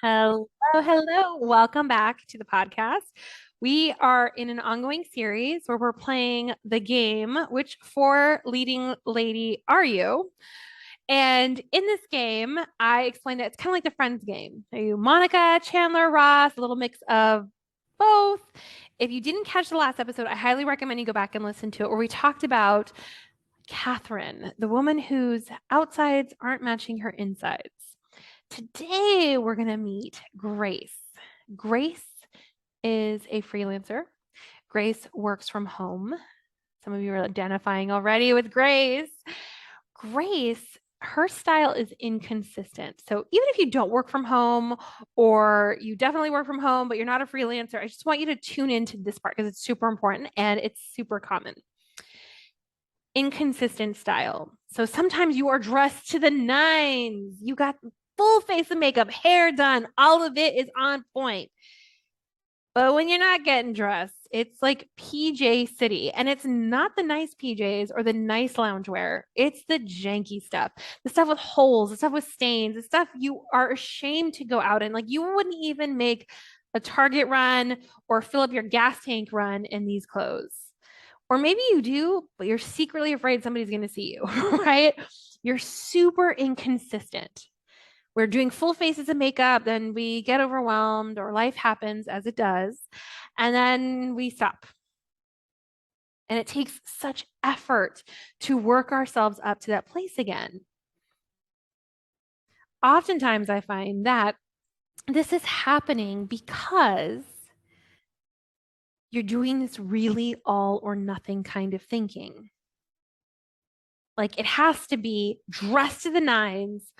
Hello, hello. Welcome back to the podcast. We are in an ongoing series where we're playing the game, Which Four Leading Lady Are You? And in this game, I explained that it's kind of like the Friends game. Are you Monica, Chandler, Ross, a little mix of both? If you didn't catch the last episode, I highly recommend you go back and listen to it, where we talked about Catherine, the woman whose outsides aren't matching her insides. Today, we're going to meet Grace. Grace is a freelancer. Grace works from home. Some of you are identifying already with Grace. Grace, her style is inconsistent. So even if you don't work from home or you definitely work from home, but you're not a freelancer, I just want you to tune into this part because it's super important and it's super common. Inconsistent style. So sometimes you are dressed to the nines. You got full face of makeup, hair done, all of it is on point. But when you're not getting dressed, it's like PJ City. And it's not the nice PJs or the nice loungewear. It's the janky stuff, the stuff with holes, the stuff with stains, the stuff you are ashamed to go out in. Like you wouldn't even make a Target run or fill up your gas tank run in these clothes. Or maybe you do, but you're secretly afraid somebody's going to see you, right? You're super inconsistent. We're doing full faces of makeup, then we get overwhelmed, or life happens as it does, and then we stop. And it takes such effort to work ourselves up to that place again. Oftentimes, I find that this is happening because you're doing this really all or nothing kind of thinking. Like it has to be dressed to the nines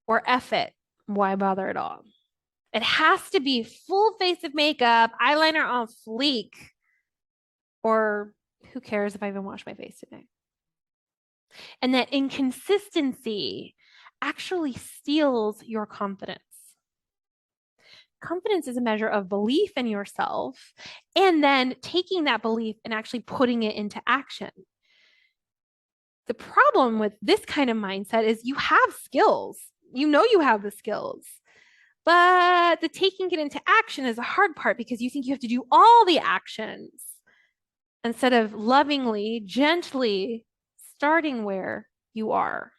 or F it. Why bother at all? It has to be full face of makeup, eyeliner on fleek, or who cares if I even wash my face today? And that inconsistency actually steals your confidence. Confidence is a measure of belief in yourself and then taking that belief and actually putting it into action. The problem with this kind of mindset is you have skills. You know you have the skills. But the taking it into action is a hard part because you think you have to do all the actions instead of lovingly, gently starting where you are.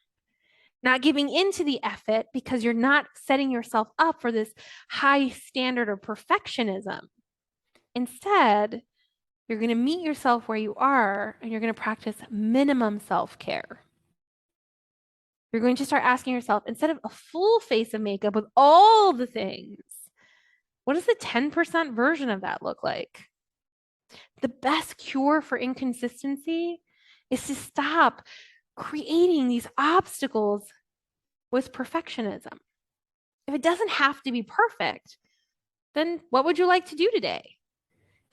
Not giving into the effort because you're not setting yourself up for this high standard of perfectionism. Instead, you're going to meet yourself where you are and you're going to practice minimum self-care. You're going to start asking yourself, instead of a full face of makeup with all the things, what does the 10% version of that look like? The best cure for inconsistency is to stop creating these obstacles with perfectionism. If it doesn't have to be perfect, then what would you like to do today?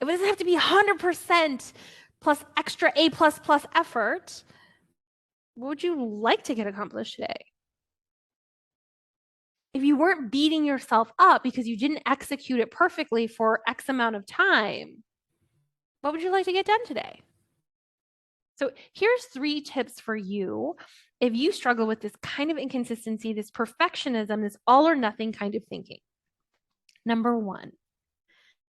If it doesn't have to be 100% plus extra A plus plus effort, what would you like to get accomplished today? If you weren't beating yourself up because you didn't execute it perfectly for X amount of time, what would you like to get done today? So here's 3 tips for you if you struggle with this kind of inconsistency, this perfectionism, this all or nothing kind of thinking. Number 1,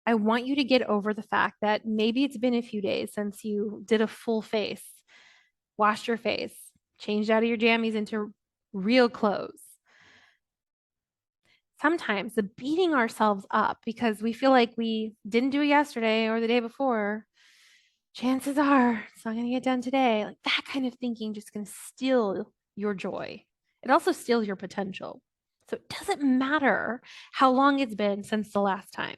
I want you to get over the fact that maybe it's been a few days since you did a full face, washed your face, changed out of your jammies into real clothes. Sometimes the beating ourselves up because we feel like we didn't do it yesterday or the day before, chances are it's not going to get done today. Like that kind of thinking just going to steal your joy. It also steals your potential. So it doesn't matter how long it's been since the last time.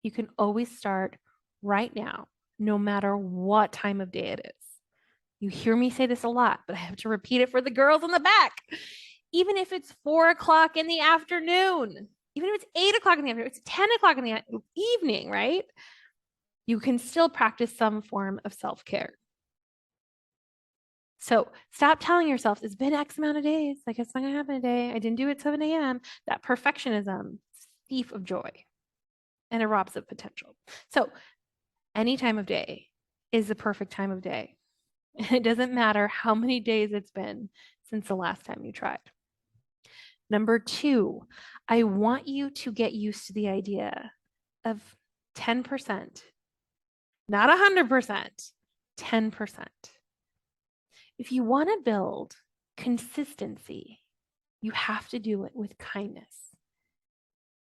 You can always start right now, no matter what time of day it is. You hear me say this a lot, but I have to repeat it for the girls in the back. Even if it's 4 o'clock in the afternoon, even if it's 8 o'clock in the afternoon, it's 10 o'clock in the evening, right? You can still practice some form of self-care. So stop telling yourself it's been X amount of days. Like it's not going to happen today. I didn't do it at 7 a.m. That perfectionism, thief of joy, and it robs of potential. So any time of day is the perfect time of day. It doesn't matter how many days it's been since the last time you tried. Number 2, I want you to get used to the idea of 10%, not 100%, 10%. If you want to build consistency, you have to do it with kindness.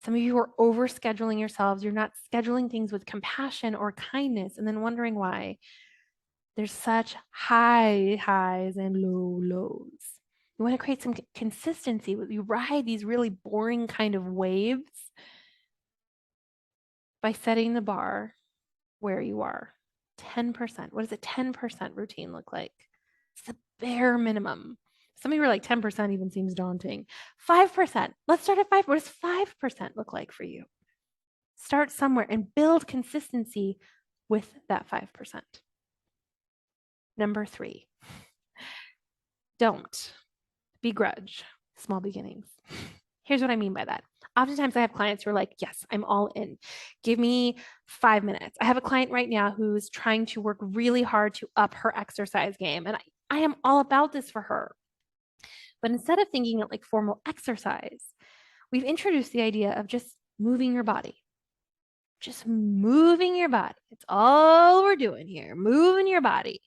Some of you are overscheduling yourselves. You're not scheduling things with compassion or kindness and then wondering why. There's such high highs and low lows. You want to create some consistency. You ride these really boring kind of waves by setting the bar where you are. 10%. What does a 10% routine look like? It's the bare minimum. Some of you are like 10% even seems daunting. 5%. Let's start at 5. What does 5% look like for you? Start somewhere and build consistency with that 5%. Number 3, don't begrudge small beginnings. Here's what I mean by that. Oftentimes I have clients who are like, yes, I'm all in. Give me 5 minutes. I have a client right now who's trying to work really hard to up her exercise game. And I am all about this for her. But instead of thinking it like formal exercise, we've introduced the idea of just moving your body. Just moving your body. It's all we're doing here, moving your body.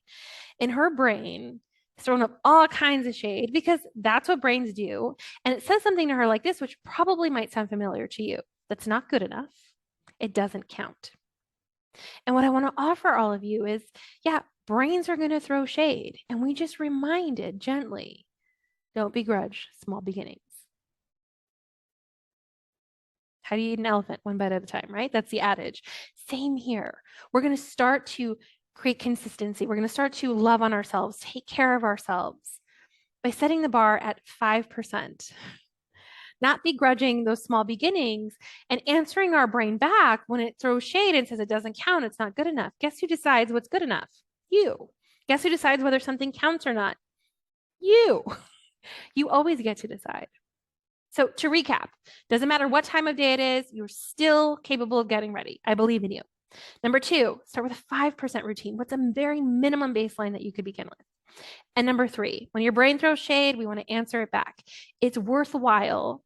In her brain, throwing up all kinds of shade because that's what brains do. And it says something to her like this, which probably might sound familiar to you. That's not good enough. It doesn't count. And what I want to offer all of you is, yeah, brains are going to throw shade. And we just reminded gently, don't begrudge small beginnings. How do you eat an elephant? One bite at a time, right? That's the adage. Same here. We're going to start to create consistency. We're going to start to love on ourselves, take care of ourselves by setting the bar at 5%. Not begrudging those small beginnings and answering our brain back when it throws shade and says it doesn't count, it's not good enough. Guess who decides what's good enough? You. Guess who decides whether something counts or not? You. You always get to decide. So to recap, doesn't matter what time of day it is, you're still capable of getting ready. I believe in you. Number 2, start with a 5% routine. What's a very minimum baseline that you could begin with? And number 3, when your brain throws shade, we want to answer it back. It's worthwhile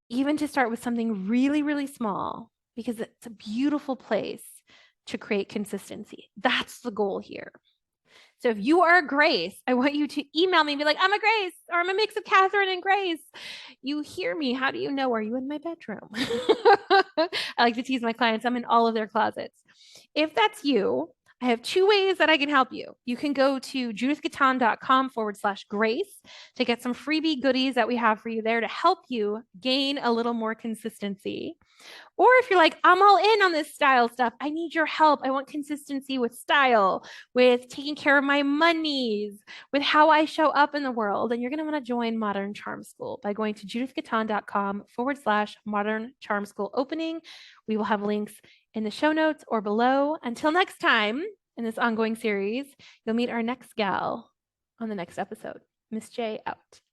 even to start with something really, really small because it's a beautiful place to create consistency. That's the goal here. So if you are a Grace, I want you to email me and be like, I'm a Grace, or I'm a mix of Catherine and Grace. You hear me. How do you know? Are you in my bedroom? I like to tease my clients. I'm in all of their closets. If that's you, I have 2 ways that I can help you. You can go to judithgaton.com/grace to get some freebie goodies that we have for you there to help you gain a little more consistency. Or if you're like, I'm all in on this style stuff, I need your help. I want consistency with style, with taking care of my monies, with how I show up in the world. And you're going to want to join Modern Charm School by going to judithgaton.com/Modern Charm School opening. We will have links in the show notes or below. Until next time in this ongoing series, you'll meet our next gal on the next episode. Miss J out.